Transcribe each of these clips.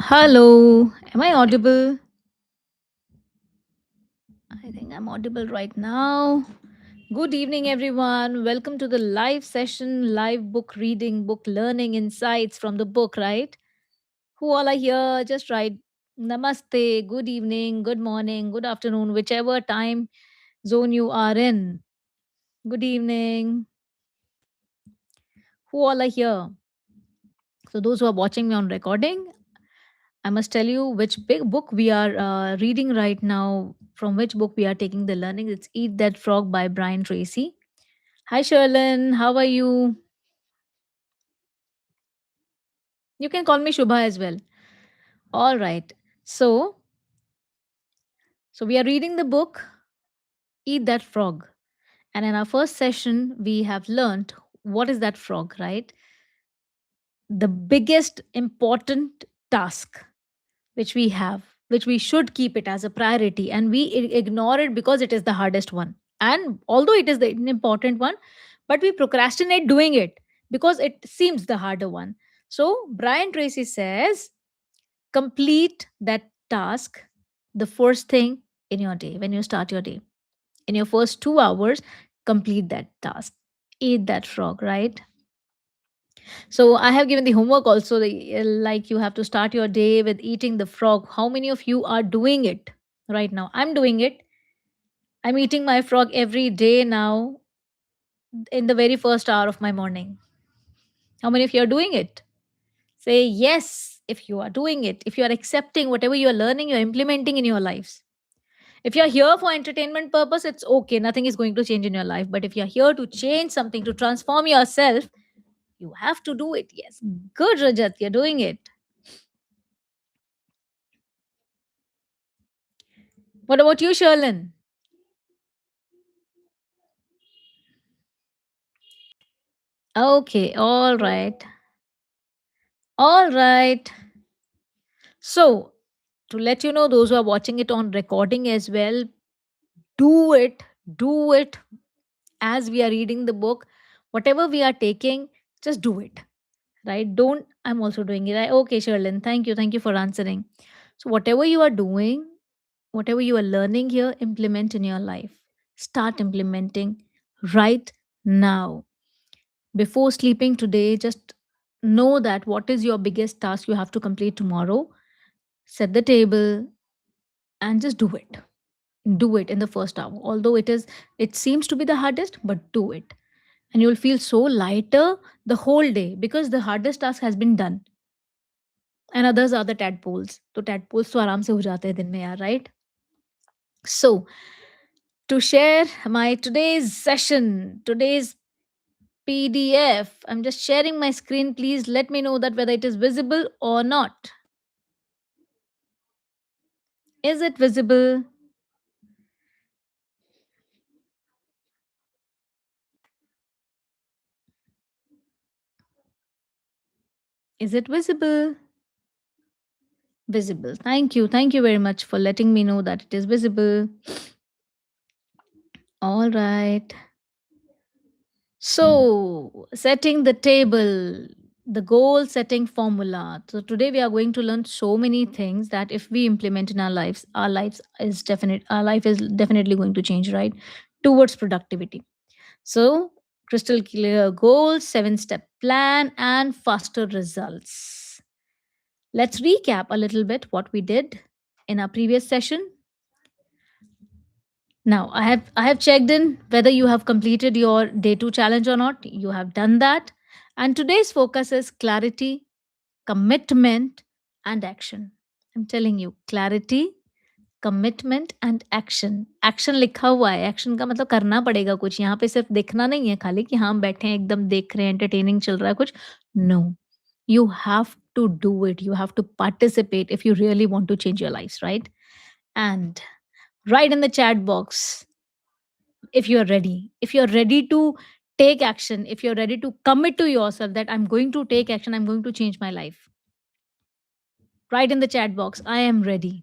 Hello, am I audible? I think I'm audible right now. Good evening, everyone. Welcome to the live session, live book reading, book learning insights from the book, right? Who all are here? Just write namaste, good evening, good morning, good afternoon, whichever time zone you are in. Good evening. Who all are here? So, those who are watching me on recording, I must tell you which big book we are reading right now, from which book we are taking the learning. It's Eat That Frog by Brian Tracy. Hi, Sherlyn. How are you? You can call me Shubha as well. All right. So, so we are reading the book Eat That Frog. And in our first session, we have learned what is that frog, right? The biggest important task which we have, which we should keep it as a priority, and we ignore it because it is the hardest one. And although it is the important one, but we procrastinate doing it because it seems the harder one. So, Brian Tracy says, complete that task the first thing in your day when you start your day. In your first 2 hours, complete that task. Eat that frog, right? So I have given the homework also, like you have to start your day with eating the frog. How many of you are doing it right now? I'm doing it. I'm eating my frog every day now in the very first hour of my morning. How many of you are doing it? Say yes if you are doing it. If you are accepting whatever you are learning, you're implementing in your lives. If you're here for entertainment purpose, it's okay. Nothing is going to change in your life. But if you're here to change something, to transform yourself, you have to do it. Yes. Good, Rajat. You're doing it. What about you, Sherlyn? Okay, all right. All right. So, to let you know, those who are watching it on recording as well, do it. Do it as we are reading the book. Whatever we are taking, just do it. Right? Don't, I'm also doing it. Okay, Sherlyn, thank you. Thank you for answering. So, whatever you are doing, whatever you are learning here, implement in your life. Start implementing right now. Before sleeping today, just know that what is your biggest task you have to complete tomorrow. Set the table and just do it. Do it in the first hour. Although it seems to be the hardest, but do it. And you'll feel so lighter the whole day because the hardest task has been done. And others are the tadpoles. So tadpoles तो आराम से हो जाते हैं दिन में यार, right? So to share my today's session, today's PDF, I'm just sharing my screen. Please let me know that whether it is visible or not. Is it visible? Is it visible? Visible. Thank you. Thank you very much for letting me know that it is visible. All right. So, setting the table, the goal setting formula. So, today we are going to learn so many things that if we implement in our lives is definite, our life is definitely going to change, right? Towards productivity. So, crystal clear goals, 7-step plan, and faster results. Let's recap a little bit what we did in our previous session. Now, I have checked in whether you have completed your day 2 challenge or not. You have done that. And today's focus is clarity, commitment and action. I'm telling you, clarity, commitment and action action लिखा हुआ है action का मतलब करना पड़ेगा कुछ यहाँ पे सिर्फ देखना नहीं है खाली कि हाँ हम बैठे हैं एकदम देख रहे हैं एंटरटेनिंग चल रहा है कुछ no you have to do it you have to participate if you really want to change your life right and write in the chat box if you're ready to take action, if you're ready to commit to yourself that I'm going to take action, I'm going to change my life. Write in the chat box, I am ready.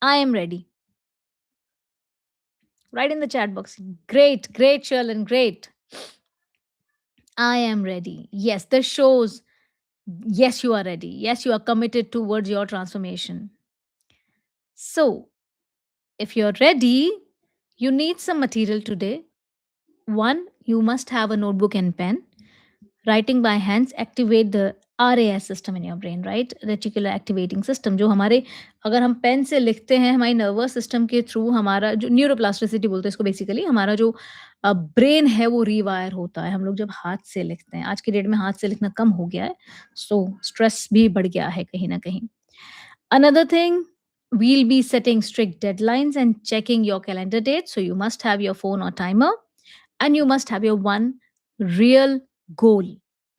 I am ready. Write in the chat box. Great, great, Sherlyn, great. I am ready. Yes, this shows Yes, you are ready. Yes, you are committed towards your transformation. So, if you're ready, you need some material today. One, you must have a notebook and pen. Writing by hands activate the RAS system in your brain, right? Reticular activating system, जो हमारे अगर हम pen से लिखते हैं हमारी nervous system के through हमारा जो न्यूरोप्लास्टिसिटी बोलते हैं इसको बेसिकली हमारा जो ब्रेन है वो रीवायर होता है हम लोग जब हाथ से लिखते हैं आज की डेट में हाथ से लिखना कम हो गया है सो स्ट्रेस भी बढ़ गया है कहीं ना कहीं another thing, we'll be setting strict deadlines and checking your calendar date. So you must have your phone or timer and you must have your one real goal,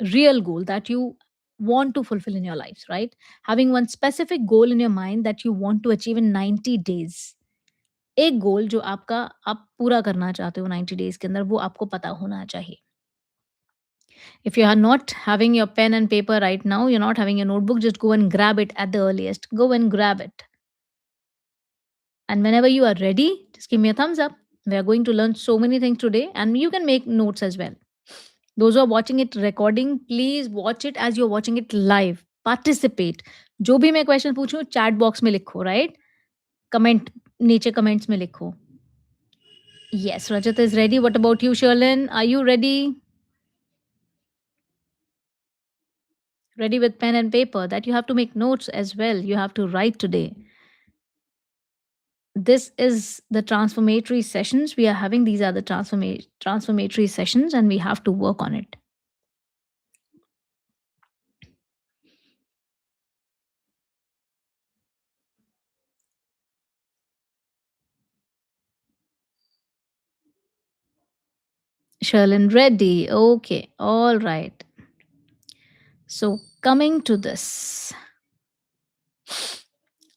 real goal that you want to fulfill in your lives, right? Having one specific goal in your mind that you want to achieve in 90 days. एक गोल जो आपका आप पूरा करना चाहते हो 90 days के अंदर वो आपको पता होना चाहिए. If you are not having your pen and paper right now, you're not having your notebook, just go and grab it at the earliest. Go and grab it. And whenever you are ready, just give me a thumbs up. We are going to learn so many things today, and you can make notes as well. Those who are watching it recording, please watch it as you're watching it live. Participate. जो भी मैं question पूछूं chat box में लिखो right comment नीचे comments में लिखो yes Rajat is ready what about you Sherlyn are you ready with pen and paper that you have to make notes as well you have to write today this is the transformatory sessions we are having these are the transformatory sessions and we have to work on it Sherlyn ready okay all right so coming to this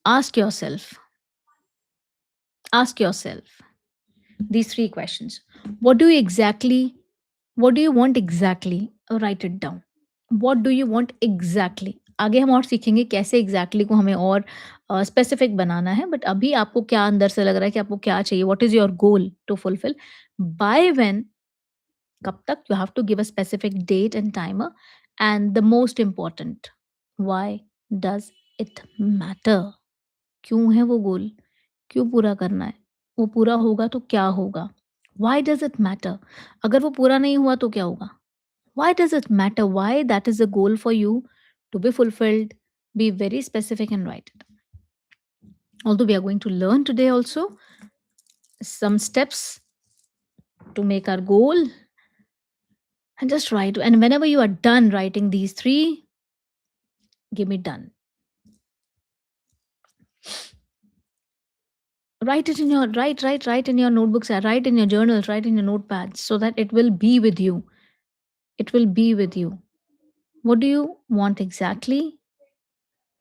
ask yourself ask yourself these three questions what do you exactly what do you want exactly write it down what do you want exactly आगे हम और सीखेंगे कैसे exactly को हमें और specific बनाना है but अभी आपको क्या अंदर से लग रहा है कि आपको क्या चाहिए what is your goal to fulfil by when कब तक you have to give a specific date and timer and the most important why does it matter क्यों है वो गोल क्यों पूरा करना है वो पूरा होगा तो क्या होगा व्हाई डज इट मैटर अगर वो पूरा नहीं हुआ तो क्या होगा why does it matter why that is a goal for you to be fulfilled be very specific and write it although we are going to learn today also some steps to make our goal and just write and whenever you are done writing these three give me done write it in your write in your notebooks write in your journals write in your notepads so that it will be with you it will be with you what do you want exactly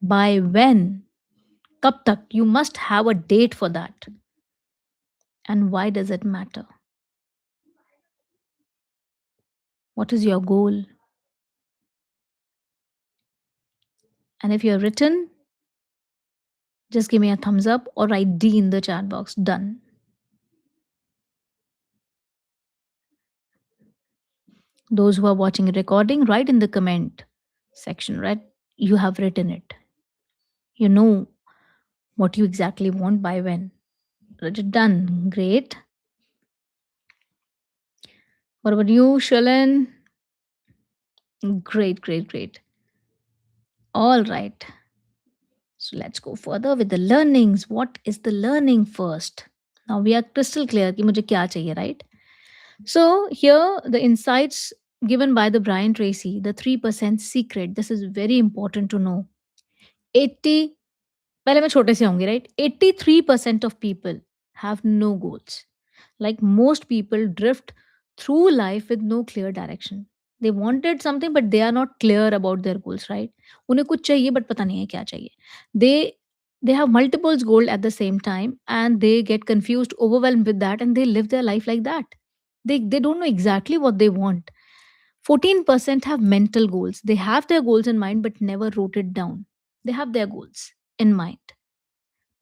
by when kab tak you must have a date for that and why does it matter what is your goal and if you have written just give me a thumbs up or write D in the chat box done those who are watching a recording write in the comment section right you have written it you know what you exactly want by when write it done great what about you Shalin great all right so let's go further with the learnings what is the learning first now we are crystal clear कि मुझे क्या चाहिए right so here the insights given by the Brian Tracy the 3% secret this is very important to know 80 पहले मैं छोटे से होंगे right 83% of people have no goals like most people drift through life with no clear direction they wanted something but they are not clear about their goals right उन्हें कुछ चाहिए but पता नहीं है क्या चाहिए they they have multiple goals at the same time and they get confused overwhelmed with that and they live their life like that they don't know exactly what they want 14% have mental goals they have their goals in mind but never wrote it down they have their goals in mind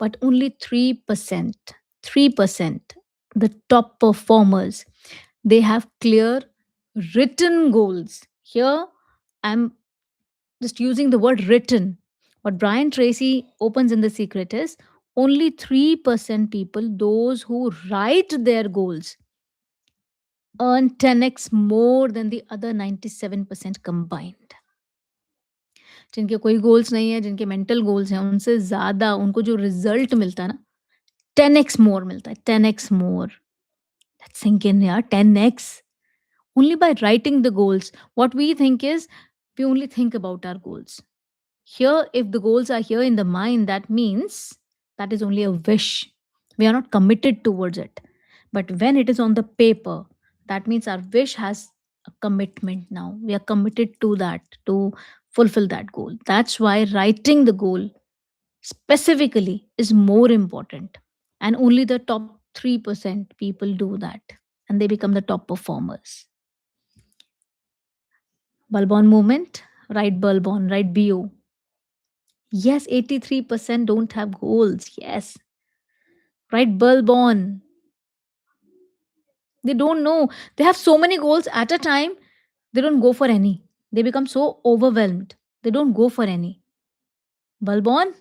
but only 3%, the top performers, they have clear written goals. Here, I'm Just using the word written. What Brian Tracy opens in The Secret is only 3% people, those who write their goals, earn 10x more than the other 97% combined. जिनके कोई goals नहीं है, जिनके mental goals हैं, उनसे ज़्यादा उनको जो रिजल्ट मिलता है ना, 10x मोर मिलता है, 10x more. Let's sink in यार, 10x. Only by writing the goals. What we think is, we only think about our goals. Here, if the goals are here in the mind, that means that is only a wish. We are not committed towards it. But when it is on the paper, that means our wish has a commitment now. We are committed to that, to fulfill that goal. That's why writing the goal specifically is more important. And only the top 3% people do that. And they become the top performers. Bulb on movement, write bulb on, write BO. Yes, 83% don't have goals. Yes. Right, bulb on. They don't know. They have so many goals at a time, they don't go for any. They become so overwhelmed. They don't go for any. Bulb on?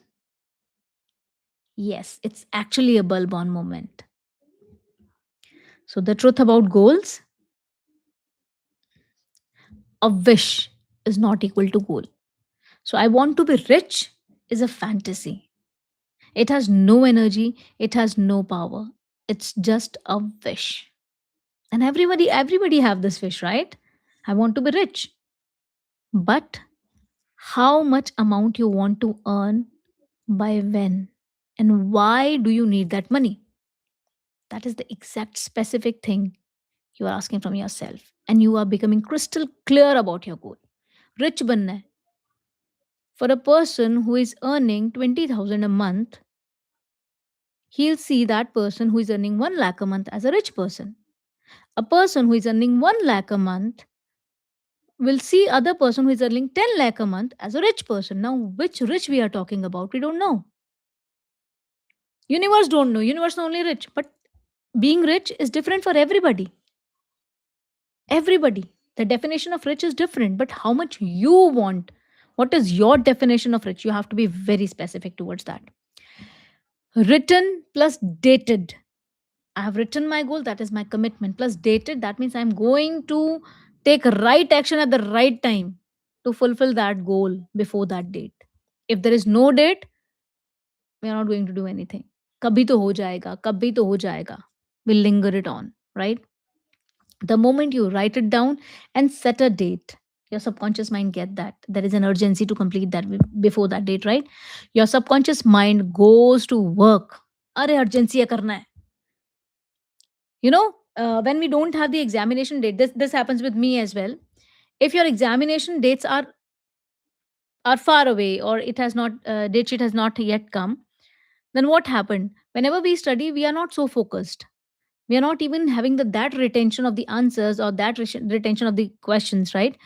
Yes, it's actually a bulb on moment. So, the truth about goals, a wish is not equal to goal. So, I want to be rich is a fantasy. It has no energy, it has no power. It's just a wish. And everybody have this wish, right? I want to be rich. But how much amount you want to earn, by when, and why do you need that money? That is the exact specific thing you are asking from yourself, and you are becoming crystal clear about your goal. Rich banna hai. For a person who is earning 20,000 a month, he'll see that person who is earning 1 lakh a month as a rich person. A person who is earning 1 lakh a month will see other person who is earning 10 lakh a month as a rich person. Now, which rich we are talking about, we don't know. Universe don't know. Universe only rich. But being rich is different for everybody. Everybody. The definition of rich is different. But how much you want? What is your definition of rich? You have to be very specific towards that. Written plus dated. I have written my goal. That is my commitment. Plus dated. That means I'm going to take right action at the right time to fulfill that goal before that date. If there is no date, we are not going to do anything. Kabhi to ho jayega, kabhi to ho jayega. We'll linger it on, right? The moment you write it down and set a date, your subconscious mind get that there is an urgency to complete that before that date, right? Your subconscious mind goes to work. Are urgency hai karna hai. You know, when we don't have the examination date, this happens with me as well. If your examination dates are far away, or it has not date sheet has not yet come, then what happened? Whenever we study, we are not so focused. We are not even having that retention of the answers, or that retention of the questions, right?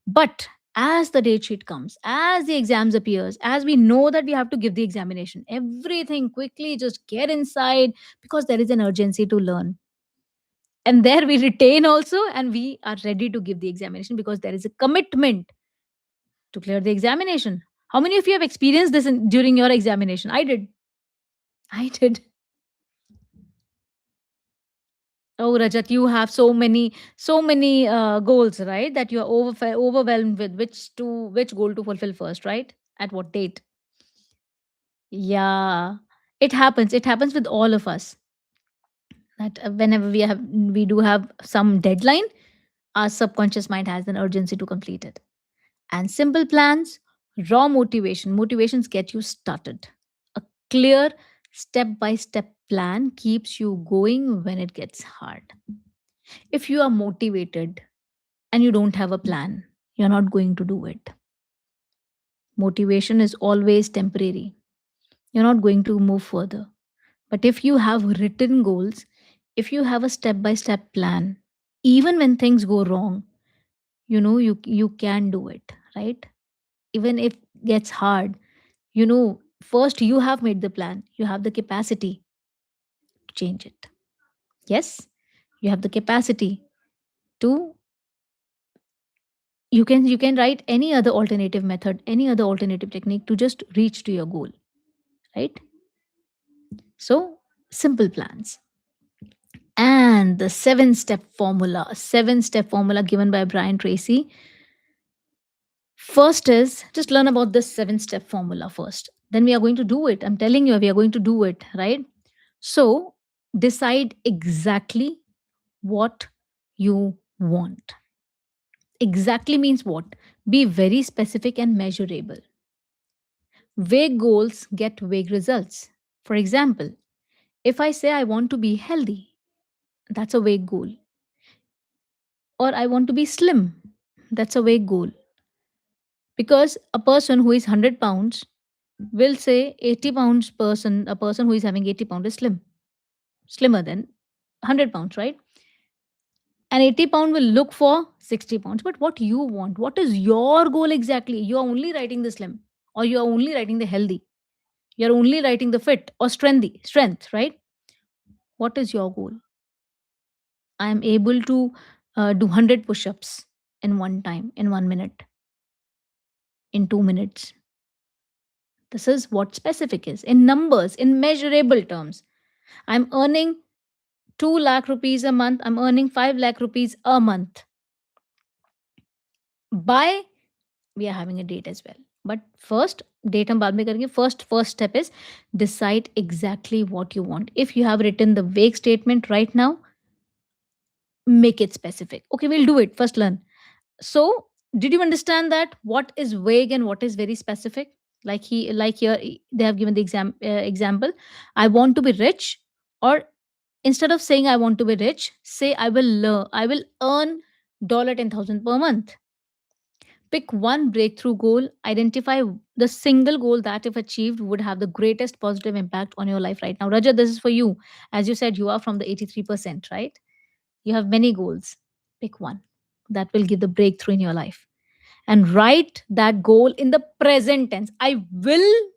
But as the date sheet comes, as the exams appears, as we know that we have to give the examination, everything quickly just get inside, because there is an urgency to learn. And there we retain also, and we are ready to give the examination because there is a commitment to clear the examination. How many of you have experienced this during your examination? I did. I did. Oh, Rajat, you have so many goals, right? That you are overwhelmed with which goal to fulfill first, right? At what date? Yeah, it happens. It happens with all of us. That whenever we do have some deadline, our subconscious mind has an urgency to complete it. And simple plans, raw motivations get you started. A clear step by step plan keeps you going when it gets hard. If you are motivated and you don't have a plan, you're not going to do it. Motivation is always temporary. You're not going to move further. But if you have written goals, if you have a step by step plan, even when things go wrong, you can do it, right? Even if it gets hard, first you have made the plan, you have the capacity to change it. Yes, you have the capacity to You can write any other alternative method, any other alternative technique to just reach to your goal, right? So simple plans. And the seven step formula given by Brian Tracy. First is just learn about this seven-step formula first. Then we are going to do it. I'm telling you, we are going to do it, right? So decide exactly what you want. Exactly means what? Be very specific and measurable. Vague goals get vague results. For example, if I say I want to be healthy, that's a vague goal. Or I want to be slim, that's a vague goal. Because a person who is 100 pounds will say 80 pounds person, a person who is having 80 pounds is slimmer than 100 pounds, right? And 80 pound will look for 60 pounds. But what you want, what is your goal exactly? You are only writing the slim, or you are only writing the healthy. You're only writing the fit or strength, right? What is your goal? I am able to do 100 push-ups in one time, in 1 minute, in 2 minutes. This is what specific is in numbers, in measurable terms. I'm earning 2 lakh rupees a month. I'm earning 5 lakh rupees a month. By we are having a date as well. But first, date हम बाद में करेंगे. First step is decide exactly what you want. If you have written the vague statement right now, make it specific. Okay, we'll do it. First learn. So, did you understand that what is vague and what is very specific? Like here they have given the example. I want to be rich, or instead of saying I want to be rich, say I will earn dollar 10,000 per month. Pick one breakthrough goal, identify the single goal that, if achieved, would have the greatest positive impact on your life right now. Raja, this is for you. As you said, you are from the 83%, right? You have many goals. Pick one that will give the breakthrough in your life. And write that goal in the present tense. I will,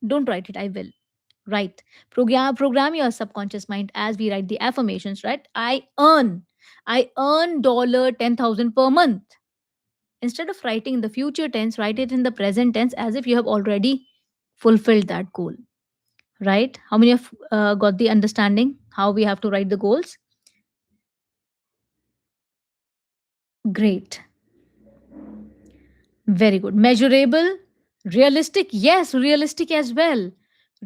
don't write it, I will. Right. Program your subconscious mind as we write the affirmations, right? I earn dollar 10,000 per month. Instead of writing in the future tense, write it in the present tense as if you have already fulfilled that goal. Right? How many have got the understanding how we have to write the goals? Great. Very good. Measurable, realistic. Yes, realistic as well.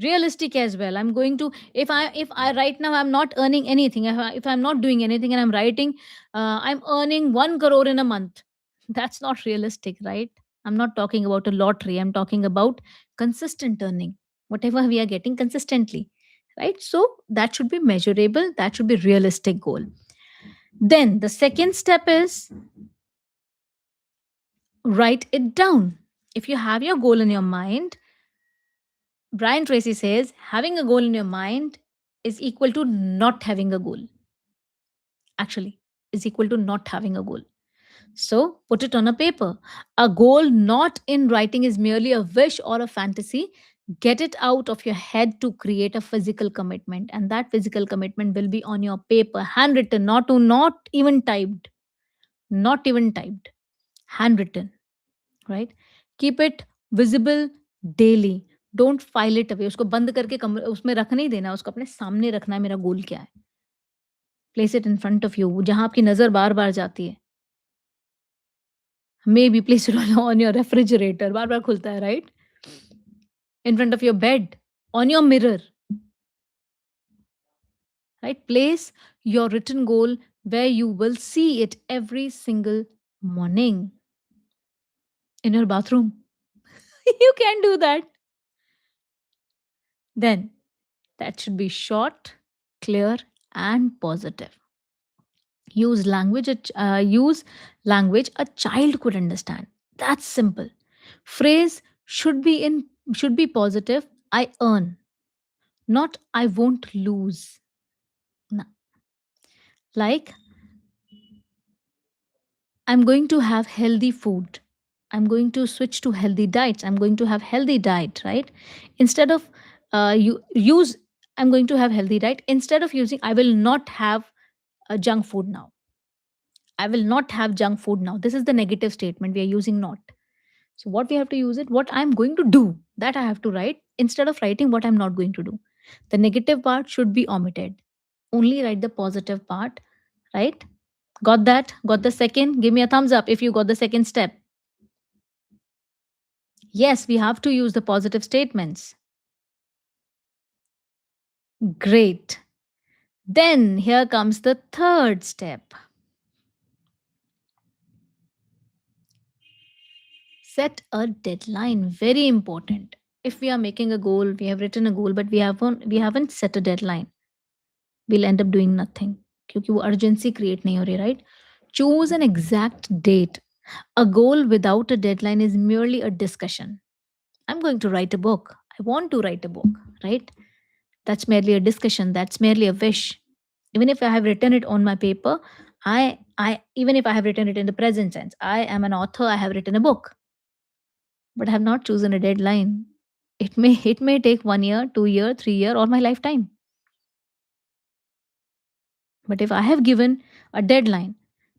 Realistic as well. I'm going to, if I right now I'm not earning anything, if I'm not doing anything and I'm writing, I'm earning 1 crore in a month. That's not realistic, right? I'm not talking about a lottery. I'm talking about consistent earning, whatever we are getting consistently, right? So that should be measurable. That should be realistic goal. Then the second step is write it down. If you have your goal in your mind, Brian Tracy says having a goal in your mind is equal to not having a goal. Actually, is equal to not having a goal. So put it on a paper. A goal not in writing is merely a wish or a fantasy. Get it out of your head to create a physical commitment. And that physical commitment will be on your paper, handwritten, not even typed. Not even typed. Handwritten. Right keep it visible daily don't file it away उसको बंद करके कमरे उसमें रख नहीं देना उसको अपने सामने रखना है मेरा गोल क्या है place it in front of you जहां आपकी नजर बार बार जाती है may be place it on your refrigerator बार बार खुलता है right in front of your bed on your mirror right place your written goal where you will see it every single morning in your bathroom. You can do that. Then that should be short, clear, and positive. Use language a child could understand. That's simple. Phrase should be positive. I earn, not I won't lose. No. Like I'm going to have healthy food. I'm going to switch to healthy diets. I'm going to have healthy diet, right? Instead of you use I'm going to have healthy diet instead of using I will not have junk food now. I will not have junk food now. This is the negative statement we are using, not. So what we have to use it, what I'm going to do, that I have to write instead of writing what I'm not going to do. The negative part should be omitted. Only write the positive part, right? Got that? Got the second? Give me a thumbs up if you got the second step. Yes, we have to use the positive statements. Great. Then here comes the third step. Set a deadline. Very important. If we are making a goal, we have written a goal, but we haven't set a deadline, we'll end up doing nothing. क्योंकि वो urgency create नहीं हो रही, right? Choose an exact date. A goal without a deadline is merely a discussion. I'm going to write a book. I want to write a book, right? That's merely a discussion. That's merely a wish. Even if I have written it on my paper, I even if I have written it in the present tense, I am an author. I have written a book, but I have not chosen a deadline. It may take 1 year, 2 year, 3 year, or my lifetime. But if I have given a deadline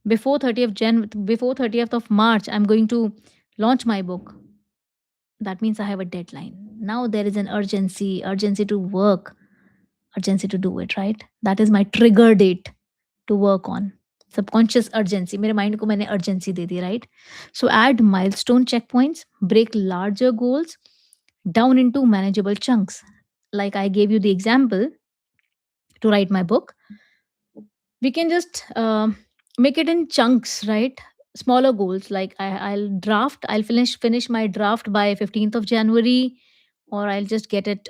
before 30th of March, I'm going to launch my book. That means I have a deadline. Now there is an urgency to work, urgency to do it, right? That is my trigger date to work on. Subconscious urgency. मेरे mind को मैंने urgency they the, right? So add milestone checkpoints, break larger goals down into manageable chunks. Like I gave you the example to write my book, we can just make it in chunks, right? Smaller goals, like I'll finish my draft by 15th of January, or I'll just get it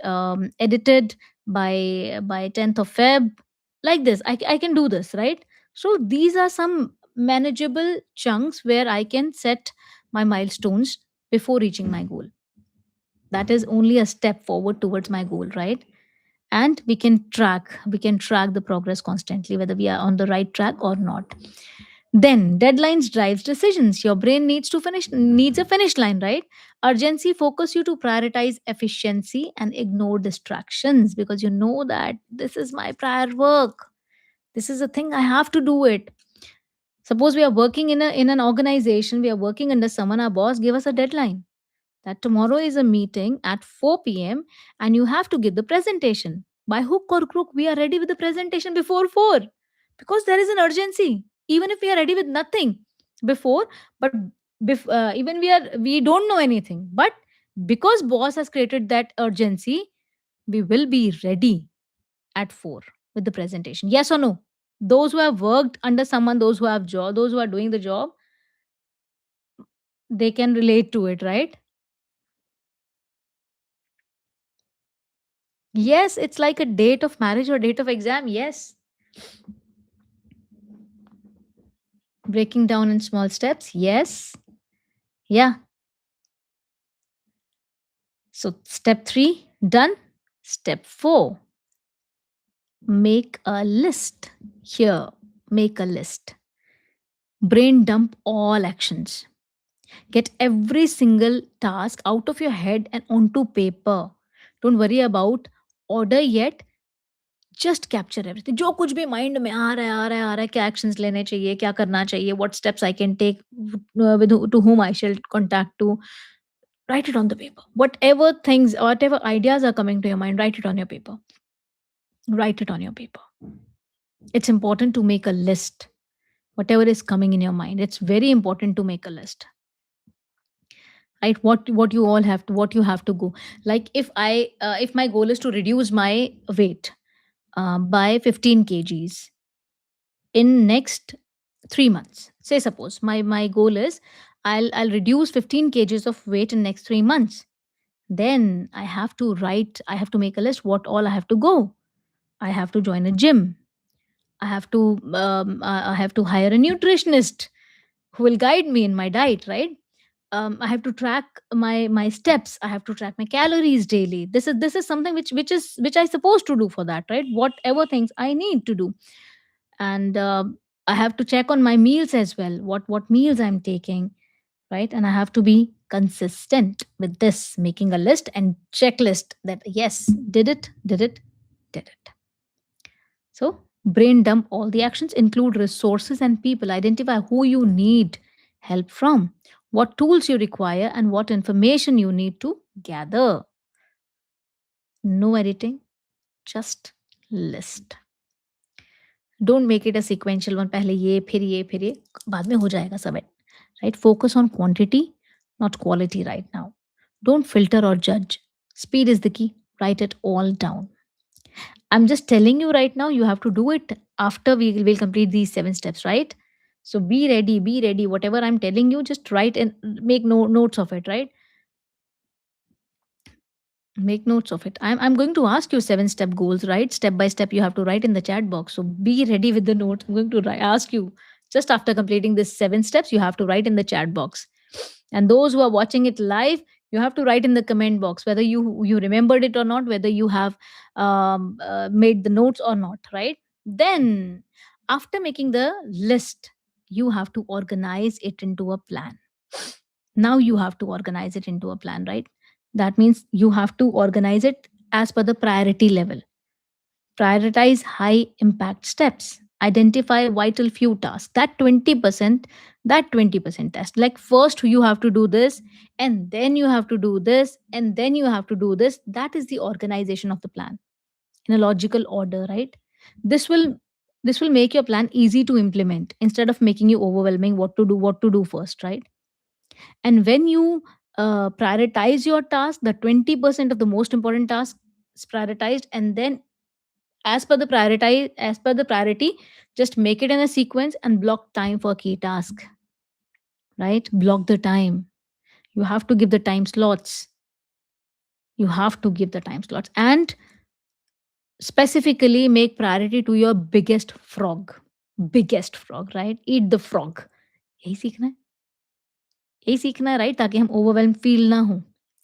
edited by 10th of Feb. Like this, I can do this, right? So these are some manageable chunks where I can set my milestones before reaching my goal. That is only a step forward towards my goal, right? And we can track the progress constantly, whether we are on the right track or not. Then deadlines drives decisions. Your brain needs a finish line, right? Urgency focus you to prioritize efficiency and ignore distractions, because you know that this is my prior work, this is a thing, I have to do it. Suppose we are working in an organization, we are working under someone, our boss gave us a deadline that tomorrow is a meeting at 4 p.m. and you have to give the presentation. By hook or crook, we are ready with the presentation before 4, because there is an urgency. Even if we are ready with nothing before, but even we don't know anything, but because boss has created that urgency, we will be ready at 4 with the presentation. Yes or no? Those who have worked under someone, those who are doing the job, they can relate to it, right? Yes, it's like a date of marriage or date of exam. Yes. Breaking down in small steps. Yes. Yeah. So, step 3, done. Step 4, make a list. Here, make a list. Brain dump all actions. Get every single task out of your head and onto paper. Don't worry about order yet. Just capture everything, जो कुछ भी mind में आ रहा है, क्या actions लेने चाहिए, क्या करना चाहिए, what steps I can take, with to whom I shall contact to. Write it on the paper. Whatever ideas are coming to your mind, write it on your paper. Write it on your paper. It's important to make a list. Whatever is coming in your mind, it's very important to make a list. Right? What you have to go. Like if my goal is to reduce my weight by 15 kgs in next 3 months. Say suppose my goal is I'll reduce 15 kgs of weight in next 3 months. Then I have to make a list what all I have to go. I have to join a gym. I have to hire a nutritionist who will guide me in my diet, right? I have to track my steps. I have to track my calories daily. This is something which I supposed to do for that, right? Whatever things I need to do. And I have to check on my meals as well, what meals I'm taking, right? And I have to be consistent with this, making a list and checklist that yes, did it. So Brain dump all the actions, include resources and people, identify who you need help from, what tools you require, and what information you need to gather. No editing, just list. Don't make it a sequential one. पहले ये फिर ये फिर ये, बाद में हो जाएगा सब. Right? Focus on quantity, not quality right now. Don't filter or judge. Speed is the key. Write it all down. I'm just telling you right now, you have to do it after we will complete these 7 steps, right? So be ready, be ready. Whatever I'm telling you, just write and make notes of it, right? Make notes of it. I'm going to ask you 7 step goals, right? Step by step, you have to write in the chat box. So be ready with the notes. I'm going to ask you just after completing this 7 steps, you have to write in the chat box. And those who are watching it live, you have to write in the comment box whether you remembered it or not, whether you have made the notes or not, right? Then, after making the list, you have to organize it into a plan. Now you have to organize it into a plan, right? That means you have to organize it as per the priority level. Prioritize high impact steps. Identify vital few tasks. That 20% test. Like first you have to do this, and then you have to do this, and then you have to do this. That is the organization of the plan in a logical order, right? This will this will make your plan easy to implement instead of making you overwhelming what to do first, right? And when you prioritize your task, the 20% of the most important task is prioritized, and then as per the priority, just make it in a sequence and block time for key task, right? Block the time. You have to give the time slots. You have to give the time slots, and specifically make priority to your biggest frog, right? Eat the frog. यही सीखना है. यही सीखना है, right? ताकि हम overwhelmed feel ना हो.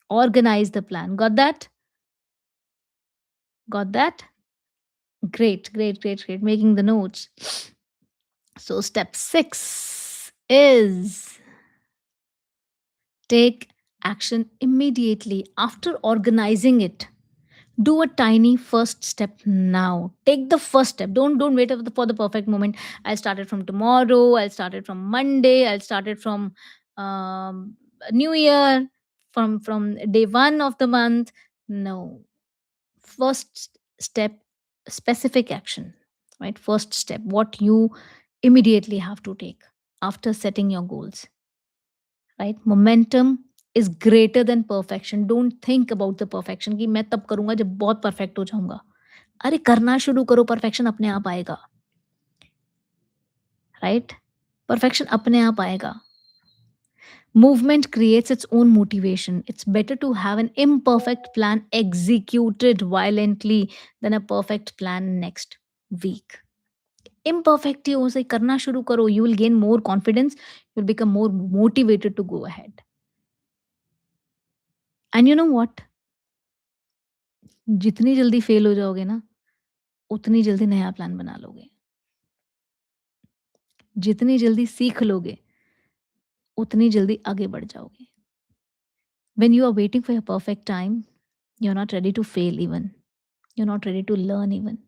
Organize the plan. Got that? Great, great, great, great. Making the notes. So step 6 is take action immediately after organizing it. Do a tiny first step now. Take the first step. Don't wait for the perfect moment. I'll start it from tomorrow. I'll start it from Monday. I'll start it from New Year, from day one of the month. No. First step, specific action, right? First step, what you immediately have to take after setting your goals, right? Momentum is greater than perfection. Don't think about the perfection कि मैं तब करूंगा जब बहुत perfect हो जाऊंगा. अरे करना शुरू करो, परफेक्शन अपने आप आएगा, राइट? परफेक्शन अपने आप आएगा. Movement creates its own motivation. It's better to have an imperfect plan executed violently than a perfect plan next week. Imperfect ही हो, सही करना शुरू करो. You will gain more confidence. You'll become more motivated to go ahead. And you know what? जितनी जल्दी fail हो जाओगे ना, उतनी जल्दी नया प्लान बना लोगे. जितनी जल्दी सीख लोगे, उतनी जल्दी आगे बढ़ जाओगे. When you are waiting for your perfect time, you're not ready to fail even. You're not ready to learn even.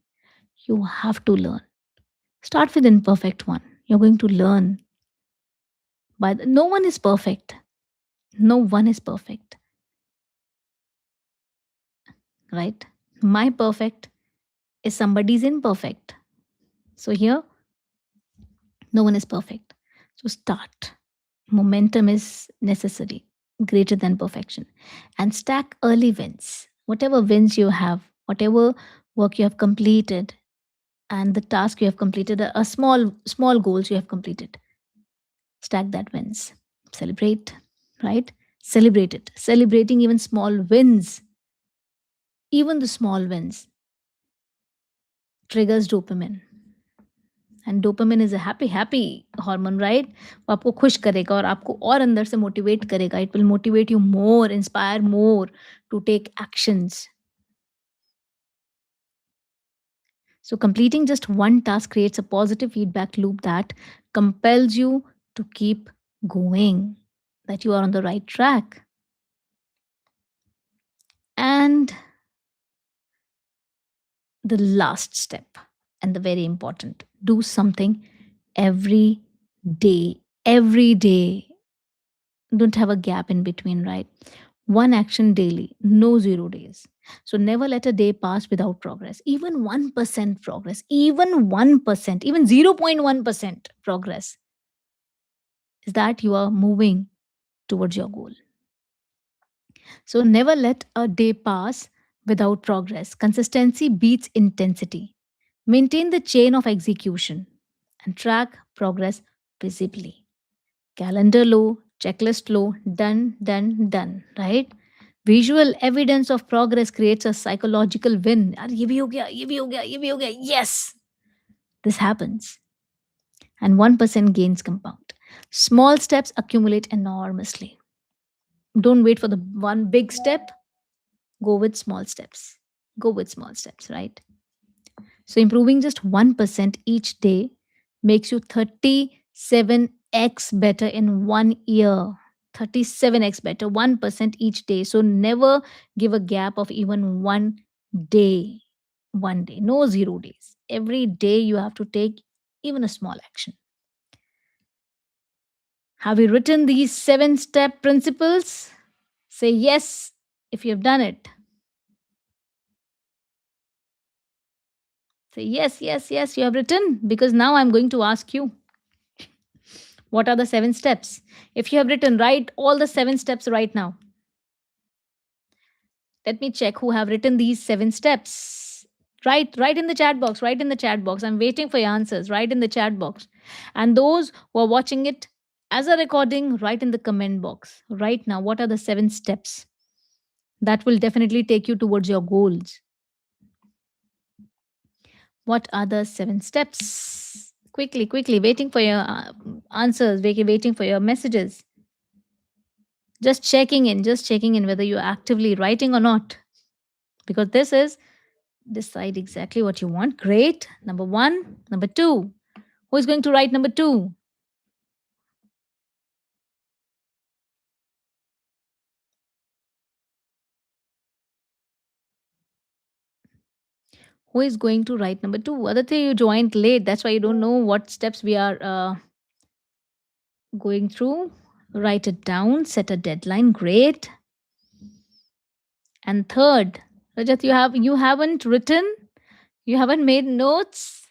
You have to learn. Start with imperfect one. You're going to learn. No one is perfect. No one is perfect, right? My perfect is somebody's imperfect. So here, no one is perfect. So start. Momentum is necessary, greater than perfection. And stack early wins. Whatever wins you have, whatever work you have completed, and the task you have completed, a small goals you have completed. Stack that wins. Celebrate, right? Celebrate it. Celebrating even small wins, even the small wins, triggers dopamine. And dopamine is a happy hormone, right? वो आपको खुश करेगा और आपको और अंदर से motivate करेगा. It will motivate you more, inspire more to take actions. So completing just one task creates a positive feedback loop that compels you to keep going, that you are on the right track. And the last step, And the very important, do something every day. Every day. Don't have a gap in between, right? One action daily, no 0 days. So never let a day pass without progress. Even 1% progress, even 1%, even 0.1% progress is that you are moving towards your goal. So never let a day pass without progress. Consistency beats intensity. Maintain the chain of execution and track progress visibly. Calendar low, checklist low, done, done, done, right? Visual evidence of progress creates a psychological win. यार ये भी हो गया, ये भी हो गया, ये भी हो गया. Yes, this happens. And 1% gains compound. Small steps accumulate enormously. Don't wait for the one big step. Go with small steps. Go with small steps, right? So improving just 1% each day makes you 37x better in 1 year. 37x better, 1% each day. So never give a gap of even 1 day. 1 day, no 0 days. Every day you have to take even a small action. Have you written these 7 step principles? Say yes if you have done it. Say yes, yes, yes, you have written, because now I'm going to ask you, what are the 7 steps? If you have written, write all the 7 steps right now. Let me check who have written these 7 steps. Write in the chat box. Write in the chat box. I'm waiting for your answers. Write in the chat box. And those who are watching it as a recording, write in the comment box. Right now, what are the 7 steps that will definitely take you towards your goals? What are the 7 steps? Quickly, quickly, waiting for your answers, waiting for your messages. Just checking in whether you're actively writing or not. Because this is decide exactly what you want. Great. Number one. Number two. Who is going to write number two? Who is going to write number two? Other thing, you joined late. That's why you don't know what steps we are going through. Write it down. Set a deadline. Great. And third, Rajat, you haven't written. You haven't made notes.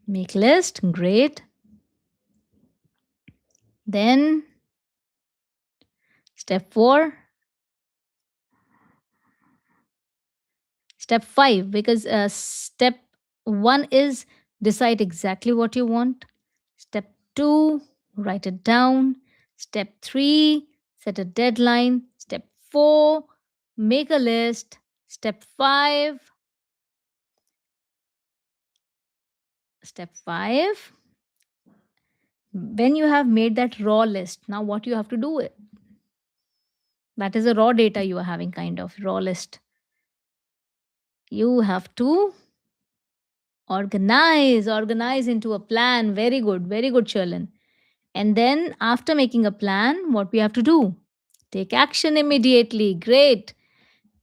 Make list. Great. Then step four. Step five, because step one is decide exactly what you want. Step two, write it down. Step three, set a deadline. Step four, make a list. Step five, when you have made that raw list, now what you have to do it. That is a raw data you are having, kind of raw list. You have to organize into a plan. Very good, Sherlin. And then after making a plan, what we have to do? Take action immediately. Great.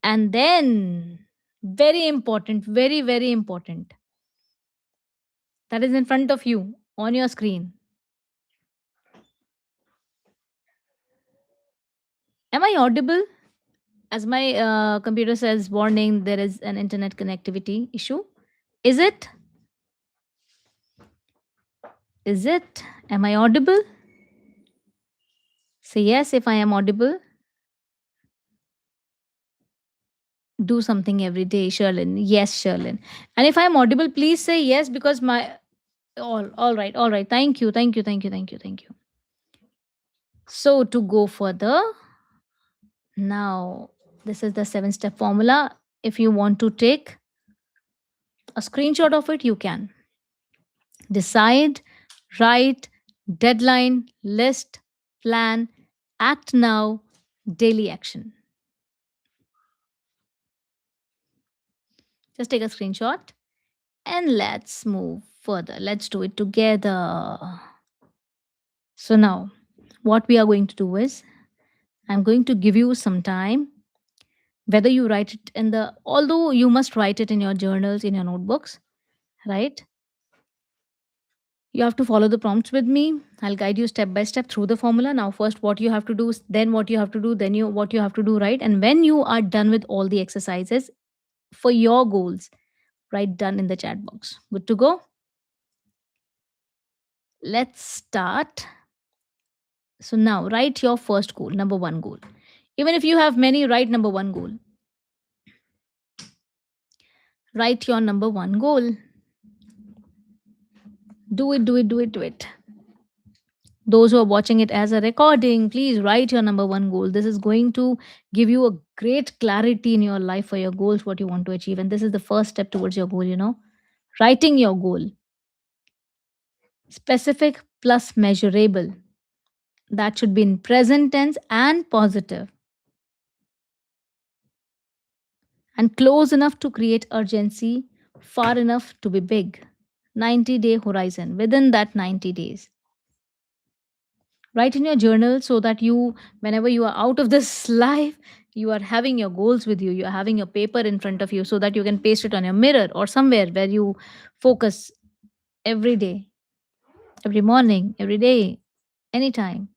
And then, very important, very important. That is in front of you on your screen. Am I audible? As my computer says, warning, there is an internet connectivity issue. Is it? Is it? Am I audible? Say yes if I am audible. Do something every day, Sherlin. Yes, Sherlin. And if I'm audible, please say yes, because my all right. Thank you. So to go further, now this is the 7 step formula. If you want to take a screenshot of it, you can. Decide, write, deadline, list, plan, act now, daily action. Just take a screenshot and let's move further. Let's do it together. So now, what we are going to do is I'm going to give you some time Whether you write it in the, although you must write it in your journals, in your notebooks, right? You have to follow the prompts with me. I'll guide you step by step through the formula. Now, first, what you have to do, then what you have to do, then you what you have to do, right? And when you are done with all the exercises for your goals, write done in the chat box. Good to go? Let's start. So now write your first goal, number one goal. Even if you have many, write number one goal. Write your number one goal. Do it, do it, do it, do it. Those who are watching it as a recording, please write your number one goal. This is going to give you a great clarity in your life for your goals, what you want to achieve. And this is the first step towards your goal. Writing your goal. Specific plus measurable. That should be in present tense and positive. And close enough to create urgency, far enough to be big. 90-day horizon, within that 90 days. Write in your journal so that you, whenever you are out of this life, you are having your goals with you, you are having your paper in front of you so that you can paste it on your mirror or somewhere where you focus every day, every morning, every day, anytime.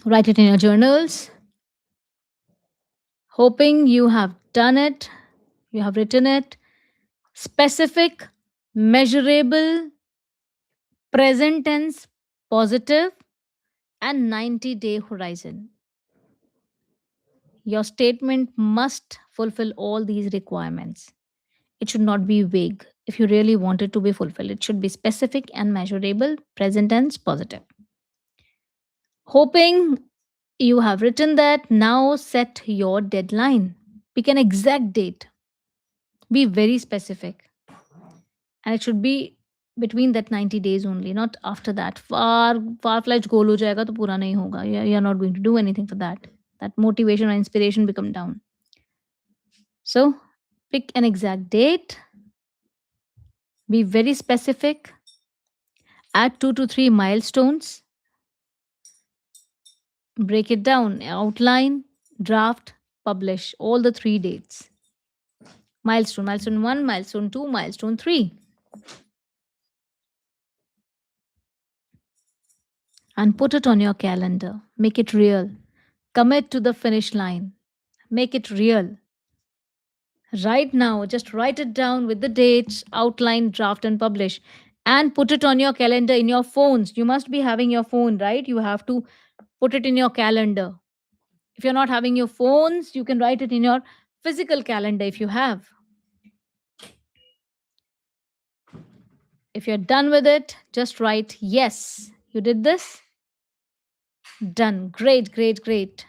Write it in your journals, hoping you have done it, you have written it. Specific, measurable, present tense, positive, and 90-day horizon. Your statement must fulfill all these requirements. It should not be vague. If you really want it to be fulfilled, it should be specific and measurable, present tense, positive. Hoping you have written that, now set your deadline. Pick an exact date. Be very specific. And it should be between that 90 days only, not after that. Far-fetched goal ho jayega to pura nahi hoga. You're not going to do anything for that. That motivation or inspiration become down. So pick an exact date. Be very specific. Add 2 to 3 milestones. Break it down. Outline, draft, publish. All the 3 dates. Milestone 1, milestone 2, milestone 3. And put it on your calendar. Make it real. Commit to the finish line. Make it real. Right now, just write it down with the dates, outline, draft, and publish. And put it on your calendar in your phones. You must be having your phone, right? You have to put it in your calendar. If you're not having your phones, you can write it in your physical calendar if you have. If you're done with it, just write yes. You did this? Done. Great, great, great.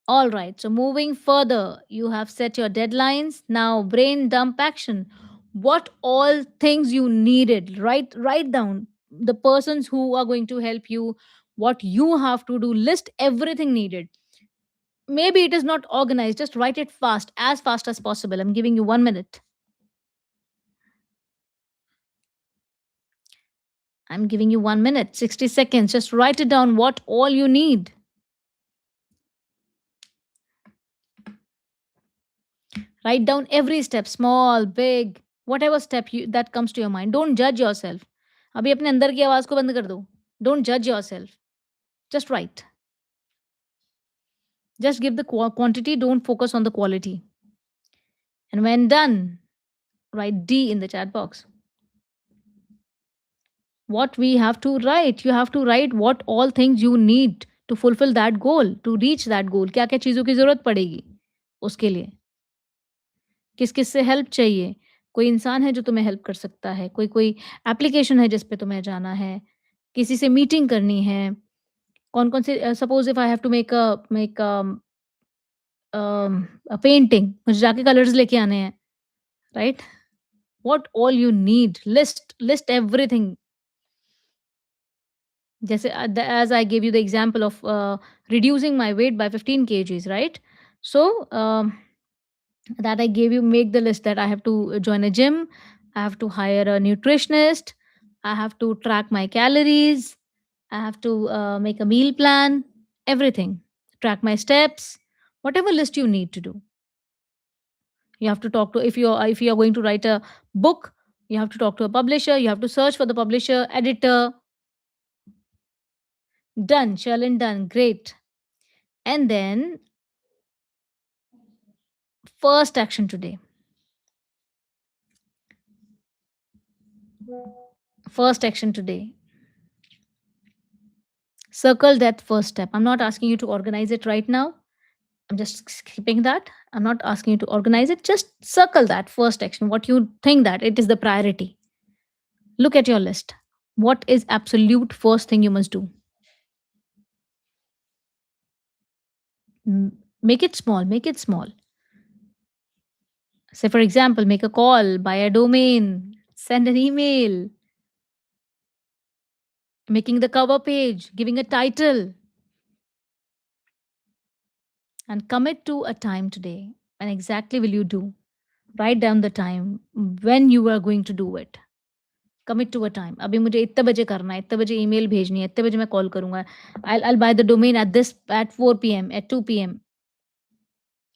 All right. So moving further, you have set your deadlines. Now brain dump action. What all things you needed. Write down the persons who are going to help you, what you have to do. List everything needed. Maybe it is not organized. Just write it fast, as fast as possible. I'm giving you 1 minute. I'm giving you 1 minute, 60 seconds. Just write it down what all you need. Write down every step, small, big, whatever step that comes to your mind. Don't judge yourself. अभी अपने अंदर की आवाज को बंद कर दो. Don't judge yourself. Just write. Just give the quantity. Don't focus on the quality. And when done, write D in the chat box. What we have to write, you have to write what all things you need to fulfill that goal, to reach that goal. क्या क्या चीज़ों की ज़रूरत पड़ेगी उसके लिए. किस किस से हेल्प चाहिए. कोई इंसान है जो तुम्हें हेल्प कर सकता है. कोई कोई एप्लीकेशन है जिस पे तुम्हें जाना है. किसी से मीटिंग करनी है. कौन कौन से suppose if I have to make a painting, मुझे जाके कलर्स लेके आने हैं, right? What all you need, list everything. जैसे as I give you the example of reducing my weight by 15 kgs, right? So that I gave you, make the list that I have to join a gym, I have to hire a nutritionist, I have to track my calories. I have to make a meal plan, everything. Track my steps, whatever list you need to do. You have to talk to, if you're going to write a book, you have to talk to a publisher, you have to search for the publisher, editor. Done, Shalin, done. Great. And then first action today. First action today. Circle that first step. I'm not asking you to organize it right now. I'm just skipping that. I'm not asking you to organize it. Just circle that first action. What you think that it is the priority. Look at your list. What is absolute first thing you must do? Make it small. Make it small. Say, for example, make a call, buy a domain, send an email, making the cover page, giving a title, and commit to a time today. And exactly will you do? Write down the time when you are going to do it. Commit to a time. अभी मुझे इतने बजे करना है, इतने बजे email भेजनी है, इतने बजे मैं कॉल करूँगा. I'll buy the domain at this at 4 p.m. at 2 p.m.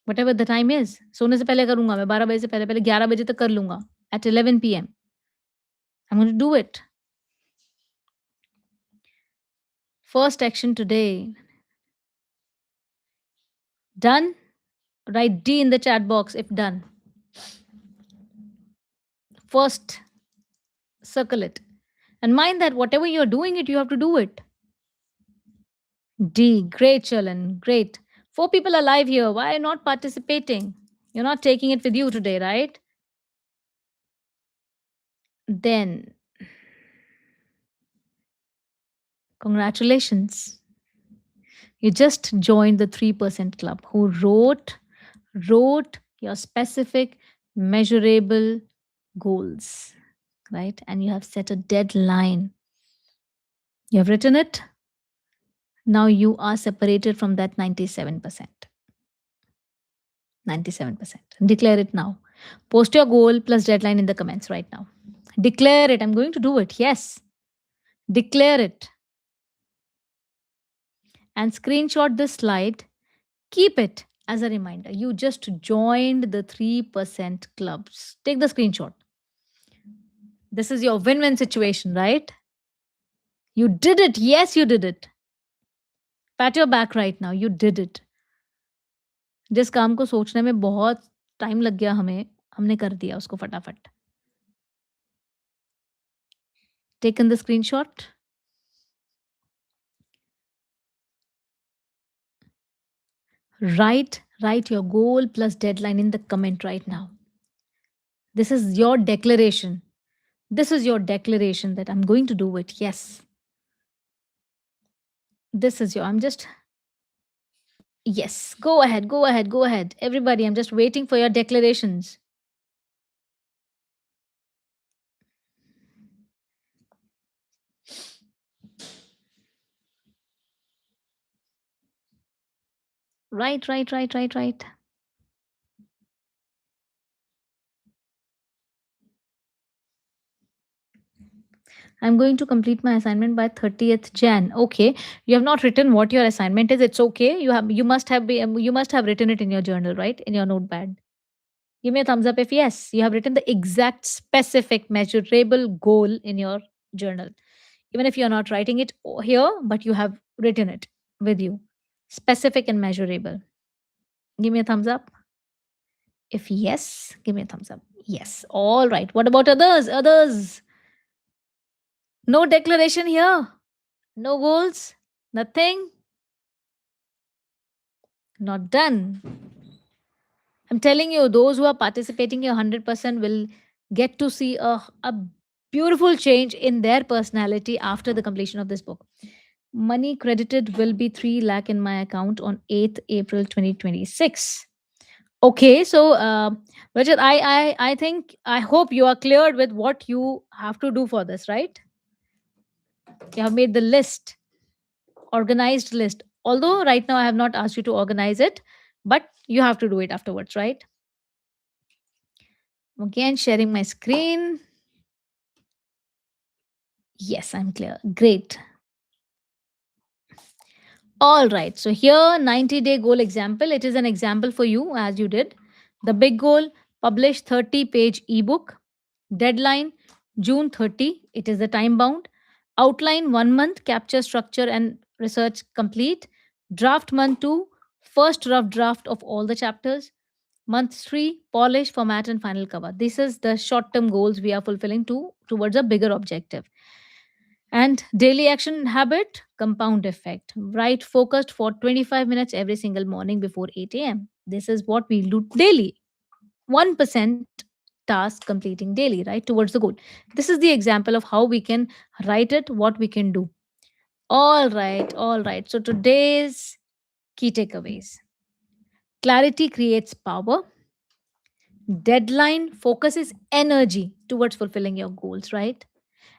Whatever the time is. सोने से पहले करूँगा मैं 12 बजे से पहले पहले 11 बजे तक कर लूँगा. At 11 p.m. I'm going to do it. First action today. Done? Write D in the chat box if done. First, circle it. And mind that whatever you're doing it, you have to do it. D. Great, Chalan. Great. 4 people are live here. Why are you not participating? You're not taking it with you today, right? Then, congratulations. You just joined the 3% club who wrote your specific, measurable goals, right? And you have set a deadline. You have written it. Now you are separated from that 97%. 97%. Declare it now. Post your goal plus deadline in the comments right now. Declare it. I'm going to do it. Yes. Declare it. And screenshot this slide. Keep it as a reminder. You just joined the 3% clubs. Take the screenshot. This is your win win situation, right? You did it. Yes, you did it. Pat your back right now. You did it. जिस काम को सोचने में बहुत time लग गया हमें, हमने कर दिया उसको फटाफट. Taken the screenshot. Write your goal plus deadline in the comment right now. This is your declaration. This is your declaration that I'm going to do it. Yes. This is your, I'm just, yes. Go ahead, go ahead, go ahead. Everybody, I'm just waiting for your declarations. Right. I'm going to complete my assignment by 30th Jan. Okay. You have not written what your assignment is. It's okay. You must have written it in your journal, right? In your notepad. Give me a thumbs up if yes, you have written the exact specific measurable goal in your journal. Even if you're not writing it here, but you have written it with you. Specific and measurable. Give me a thumbs up. If yes, give me a thumbs up. Yes. All right. What about others? Others. No declaration here. No goals. Nothing. Not done. I'm telling you, those who are participating here 100% will get to see a beautiful change in their personality after the completion of this book. Money credited will be 3 lakh in my account on 8th April 2026. Okay, so Rajat, I think I hope you are cleared with what you have to do for this, right? You have made the list, organized list. Although right now I have not asked you to organize it, but you have to do it afterwards, right? Again, sharing my screen. Yes, I'm clear. Great. All right. So here 90-day goal example. It is an example for you as you did. The big goal, publish 30-page ebook. Deadline June 30. It is the time bound. Outline 1 month, capture structure and research complete. Draft month 2, first rough draft of all the chapters. Month 3, polish, format and final cover. This is the short term goals we are fulfilling towards a bigger objective. And daily action habit, compound effect. Write focused for 25 minutes every single morning before 8 a.m. This is what we do daily. 1% task completing daily, right, towards the goal. This is the example of how we can write it, what we can do. All right, all right. So today's key takeaways: clarity creates power, deadline focuses energy towards fulfilling your goals, right?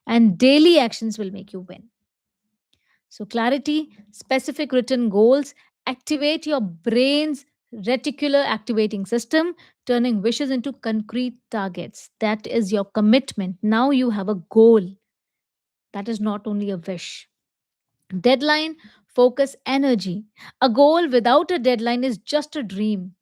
And daily actions will make you win. So, clarity, specific written goals, activate your brain's reticular activating system, turning wishes into concrete targets. That is your commitment. Now you have a goal. That is not only a wish. Deadline, focus, energy. A goal without a deadline is just a dream.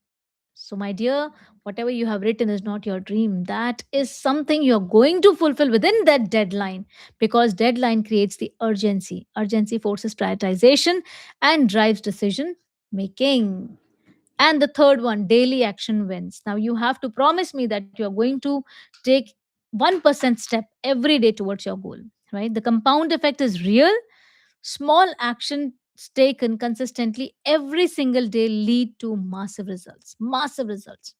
So, my dear, whatever you have written is not your dream. That is something you're going to fulfill within that deadline, because deadline creates the urgency. Urgency forces prioritization and drives decision making. And the third one, daily action wins. Now, you have to promise me that you're going to take 1% step every day towards your goal, right? The compound effect is real. Small actions taken consistently every single day lead to massive results. Massive results.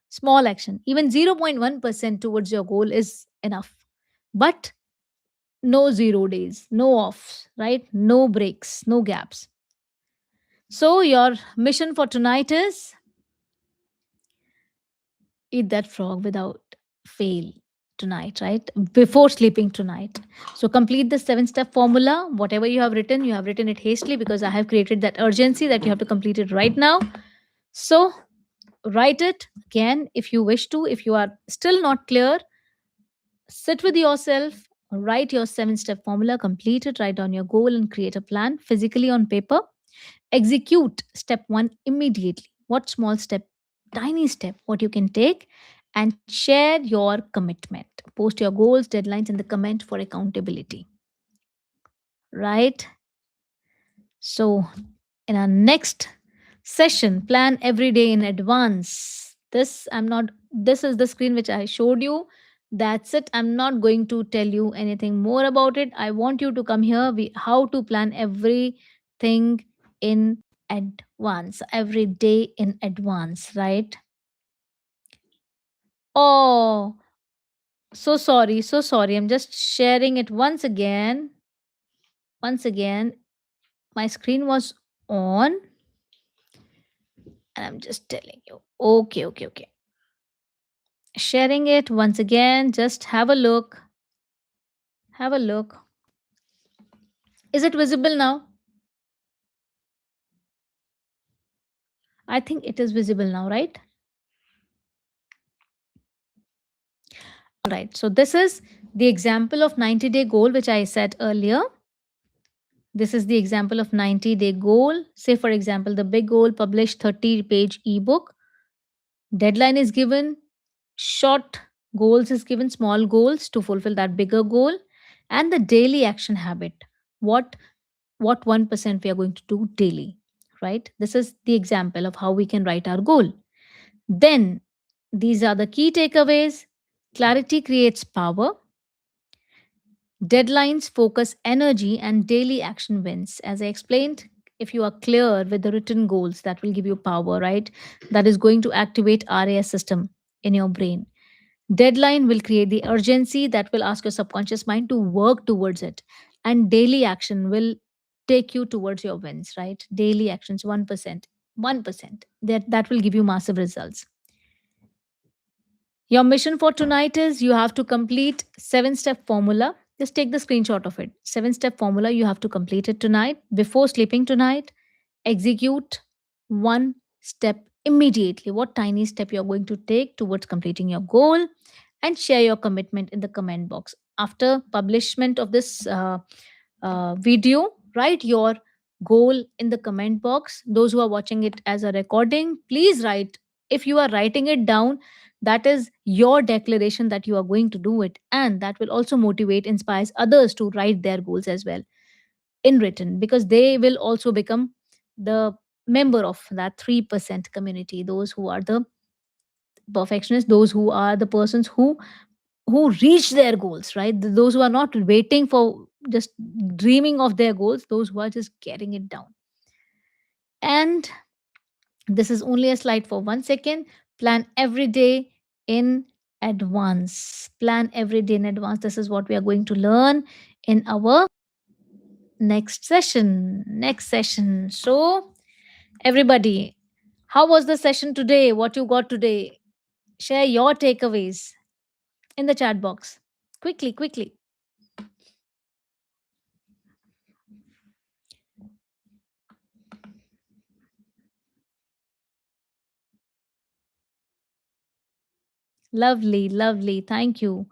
Small action, even 0.1% towards your goal is enough. But no 0 days, no offs, right? No breaks, no gaps. So, your mission for tonight is eat that frog without fail tonight, right? Before sleeping tonight. So complete the 7 step formula. Whatever you have written it hastily because I have created that urgency that you have to complete it right now. So write it again if you wish to. If you are still not clear, sit with yourself, write your 7 step formula, complete it, write down your goal and create a plan physically on paper. Execute step 1 immediately. What small step, tiny step, what you can take, and share your commitment. Post your goals, deadlines in the comment for accountability. Right? So, in our next session, plan every day in advance. This is the screen which I showed you. That's it. I'm not going to tell you anything more about it. I want you to come here. How to plan everything in advance, every day in advance, right? Oh, so sorry, so sorry. I'm just sharing it once again. Once again, my screen was on and I'm just telling you. Okay, okay, okay. Sharing it once again. Just have a look. Have a look. Is it visible now? I think it is visible now, right? All right. So, this is the example of 90-day goal, which I said earlier. This is the example of 90-day goal. Say, for example, the big goal, publish 30-page ebook. Deadline is given, short goals is given, small goals to fulfill that bigger goal, and the daily action habit. What what 1% we are going to do daily, right? This is the example of how we can write our goal. Then these are the key takeaways. Clarity creates power. Deadlines focus energy and daily action wins. As I explained, if you are clear with the written goals, that will give you power, right? That is going to activate RAS system in your brain. Deadline will create the urgency that will ask your subconscious mind to work towards it. And daily action will take you towards your wins, right? Daily actions, 1%. 1%. That will give you massive results. Your mission for tonight is you have to complete 7 step formula. Just take the screenshot of it. 7 step formula, you have to complete it tonight. Before sleeping tonight, execute 1 step immediately. What tiny step you're going to take towards completing your goal. and share your commitment in the comment box. After publishment of this video, write your goal in the comment box. Those who are watching it as a recording, please write. If you are writing it down, that is your declaration that you are going to do it, and that will also motivate, inspires others to write their goals as well in written, because they will also become the member of that 3% community, those who are the perfectionists, those who are the persons who reach their goals, right? Those who are not waiting for just dreaming of their goals, those who are just getting it down. And this is only a slide for 1 second. Plan every day in advance. Plan every day in advance. This is what we are going to learn in our next session. Next session. So, everybody, how was the session today? What you got today? Share your takeaways in the chat box. Quickly, quickly. Lovely, lovely. Thank you.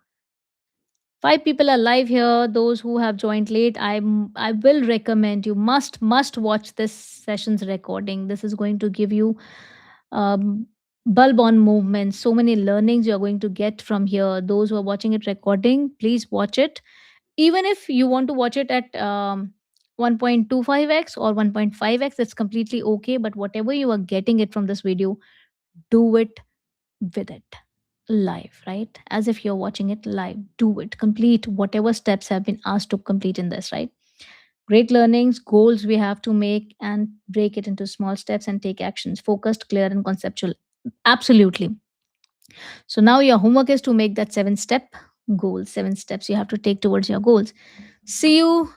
5 people are live here. Those who have joined late, I will recommend you must watch this session's recording. This is going to give you um, bulb on movement. So many learnings you are going to get from here. Those who are watching it recording, please watch it. Even if you want to watch it at 1.25x or 1.5x, it's completely okay. But whatever you are getting it from this video, do it with it live, right? As if you're watching it live. Do it. Complete whatever steps have been asked to complete in this, right? Great learnings, goals we have to make and break it into small steps and take actions. Focused, clear, and conceptual. Absolutely. So now your homework is to make that 7 step goal, 7 steps you have to take towards your goals. See you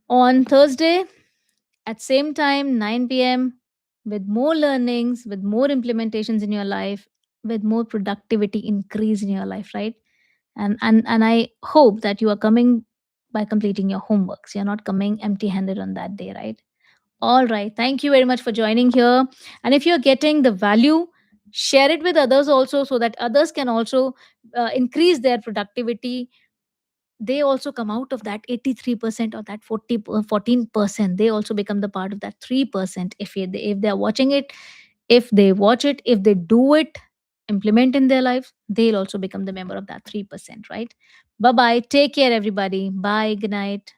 on Thursday at same time, 9 p.m., with more learnings, with more implementations in your life, with more productivity increase in your life, right? And I hope that you are coming by completing your homeworks. You're not coming empty handed on that day, right? All right, thank you very much for joining here. And if you're getting the value, share it with others also, so that others can also increase their productivity. They also come out of that 83% or that 14%. They also become the part of that 3%. If they are watching it, if they watch it, if they do it, implement in their lives, they'll also become the member of that 3%, right? Bye bye, take care everybody, bye, good night.